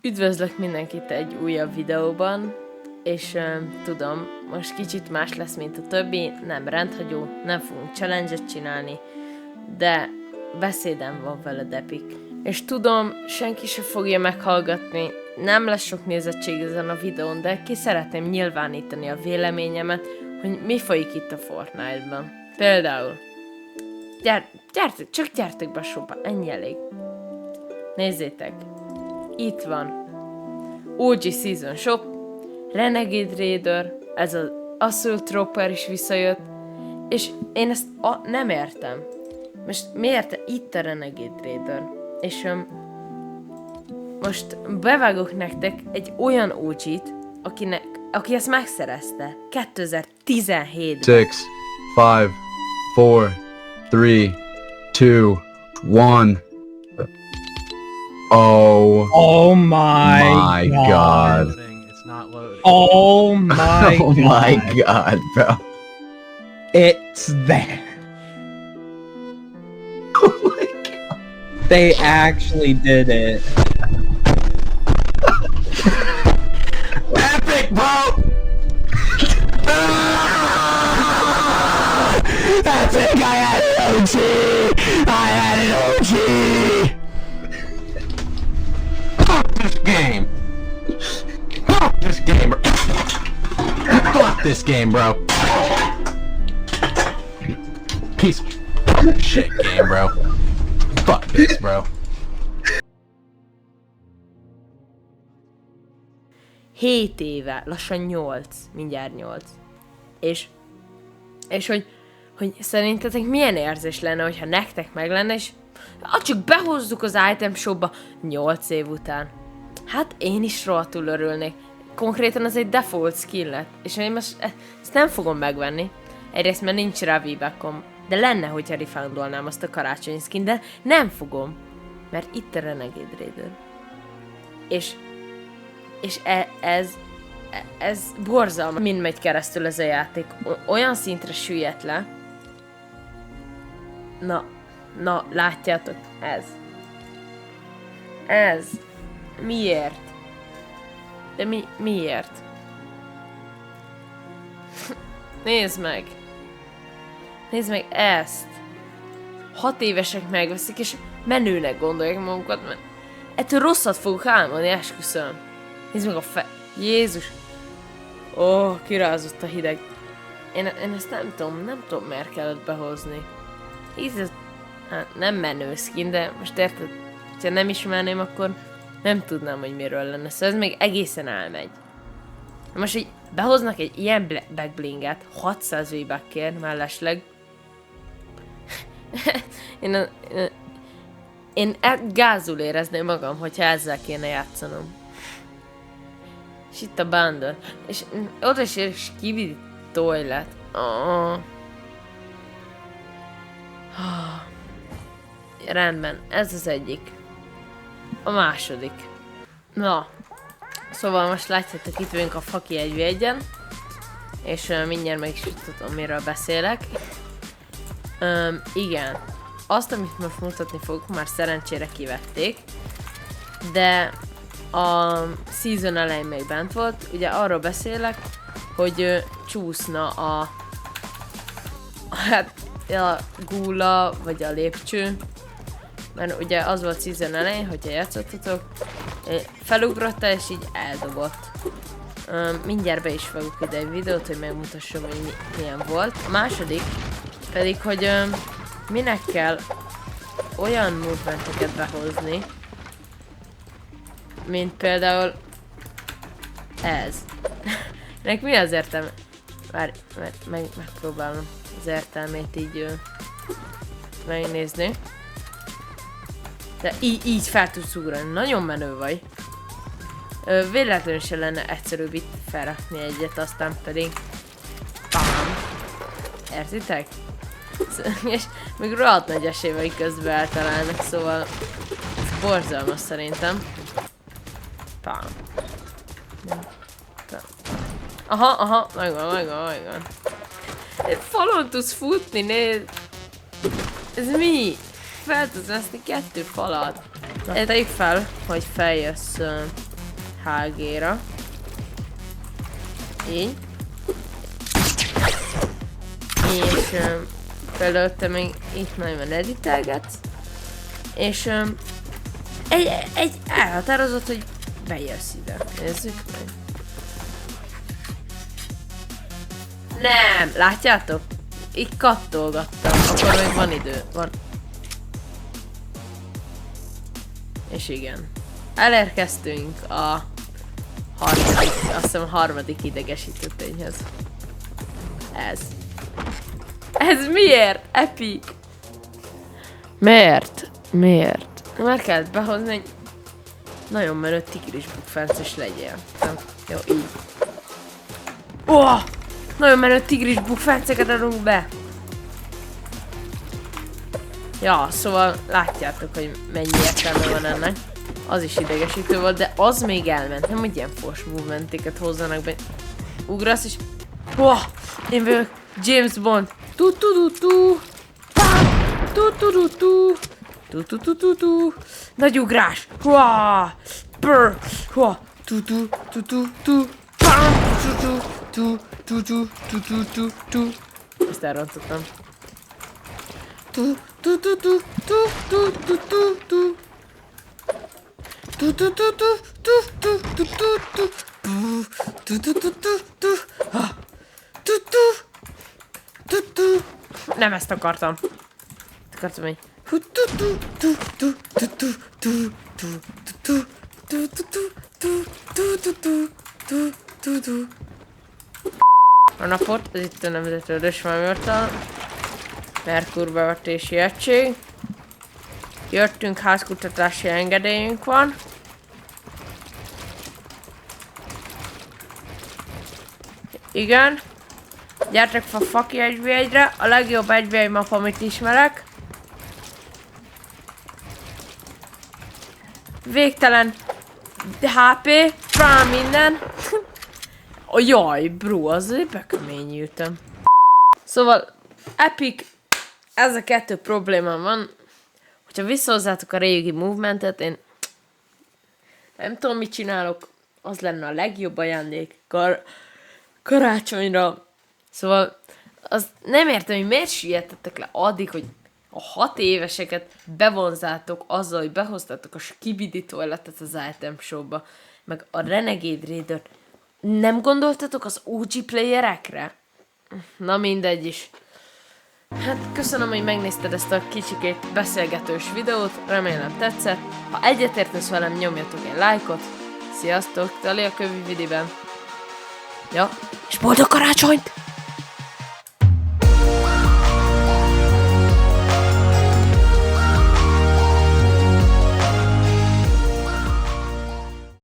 Üdvözlök mindenkit egy újabb videóban, és tudom, most kicsit más lesz, mint a többi, nem rendhagyó, nem fogunk challenge-et csinálni, de beszédem van veled, Epic. És tudom, senki se fogja meghallgatni, nem lesz sok nézettség ezen a videón, de ki szeretném nyilvánítani a véleményemet, hogy mi folyik itt a Fortnite-ban. Például, gyertek, csak gyertek be a shopba, ennyi elég. Nézzétek, itt van OG Season Shop, Renegade Raider, ez az Assault Trooper is visszajött, és én ezt nem értem. Most miért itt a Renegade Raider? És most bevágok nektek egy olyan OG-t, aki ezt megszerezte 2017-ben. 6, 5, 4, 3, 2, 1. Oh my god. It's not loading. Oh my Oh my god. god, bro. It's there. Oh my god. They actually did it. Epic, bro! Epic, I had an OG! I had an OG! Fuck this game! Fuck this game, bro! Fuck this game, bro! Piece of shit game, bro. Fuck this, bro. 7 éve, lassan 8, mindjárt 8. És hogy szerintetek milyen érzés lenne, hogyha nektek meg lenne, és csak behozzuk az item shopba 8 év után. Hát én is rohadtul örülnék. Konkrétan ez egy default skill lett, és én most ezt nem fogom megvenni. Egyrészt mert nincs rá V-Buckom, de lenne, hogyha refoundolnám azt a karácsonyi skin, de nem fogom, mert itt a Renegade Raider. És ez borzalma. Mind megy keresztül ez a játék. Olyan szintre süllyed le. Na, látjátok? Ez. Miért? De miért? Nézd meg ezt. 6 évesek megveszik, és menőnek gondolják magukat, mert ettől rosszat fogok álmodni, esküszöm. Nézd meg a Jézus! Ó, kirázott a hideg. Én ezt nem tudom miért kellett behozni. Hát nem menő skin, de most érted, ha nem ismerném, akkor nem tudnám, hogy miről lenne. Szóval ez még egészen elmegy. Most, hogy behoznak egy ilyen backblinget, 600 V-Buckért mellesleg. Én gázul érezném magam, hogyha ezzel kéne játszanom. És itt a bundle. És oda is ér Skibidi Toilet. Rendben, ez az egyik. A második. Na. Szóval most látjátok, itt vagyunk a Faki 1v1-en. És mindjárt meg is tudom, miről beszélek. Igen. Azt, amit most mutatni fogok, már szerencsére kivették. De a season elején még bent volt. Ugye arról beszélek, hogy csúszna a gúla, vagy a lépcső. Mert ugye az volt season elején, hogyha játszottatok, felugrotta és így eldobott. Mindjárt be is fogok ide egy videót, hogy megmutassam, hogy milyen volt. A második pedig, hogy minek kell olyan movementeket behozni, mint például ez. Nek mi az értelme? Várj, megpróbálom az értelmét így megnézni. De így fel tudsz ugrani. Nagyon menő vagy. Véletlenül se lenne egyszerűbb itt felrakni egyet, aztán pedig bám. Értitek? És még rohadt nagy esély, hogy közben eltalálnak, szóval ez borzalmas szerintem. Pám. Aha, megvan. Falon tudsz futni, nézd! Ez mi? Fel tudsz veszni 2 falat. Tegyük fel, hogy feljössz HG-ra. Így. És például te még itt nagyon editelgetsz. És egy elhatározott, hogy bejössz ide. Nézzük meg. Nem! Látjátok? Így kattolgattam. Akkor még van idő. Van. És igen. Elérkeztünk a harmadik idegesítő tényhez. Ez miért? Epic! Miért? Már kellett behozni egy nagyon menő tigris bukfences legyél. Nem? Jó, így. Nagyon menő tigris bukfenceket adunk be. Ja, szóval látjátok, hogy mennyi értelme van ennek. Az is idegesítő volt, de az még elment. Nem, hogy ilyen force movementeket hozzanak be. Ugrasz és... Én vagyok James Bond. Nagy ugrás. Ezt elrontottam. Nem ezt akartam. Akartam egy... A napot, ez itt a Nemzeti Ödösvámjortal. Merkur bevetési egység. Jöttünk, házkutatási engedélyünk van. Igen. Gyertek fel Faki 1v1-re, a legjobb 1v1 map, amit ismerek. Végtelen HP, rá minden. Jaj, bro, azért bekeményültem. Szóval, Epic, ez a kettő problémám van. Hogyha visszahozzátok a régi movementet, én nem tudom, mit csinálok, az lenne a legjobb ajándék karácsonyra. Szóval, az nem értem, hogy miért sietettek le addig, hogy a 6 éveseket bevonzátok azzal, hogy behoztátok a Skibidi Toiletet az Item Shopba, meg a Renegade Raider. Nem gondoltatok az OG playerekre? Na mindegy is. Hát köszönöm, hogy megnézted ezt a kicsikét beszélgetős videót, remélem tetszett. Ha egyetértesz velem, nyomjatok egy lájkot. Sziasztok, tali a kövi videóban. Ja, és boldog karácsonyt!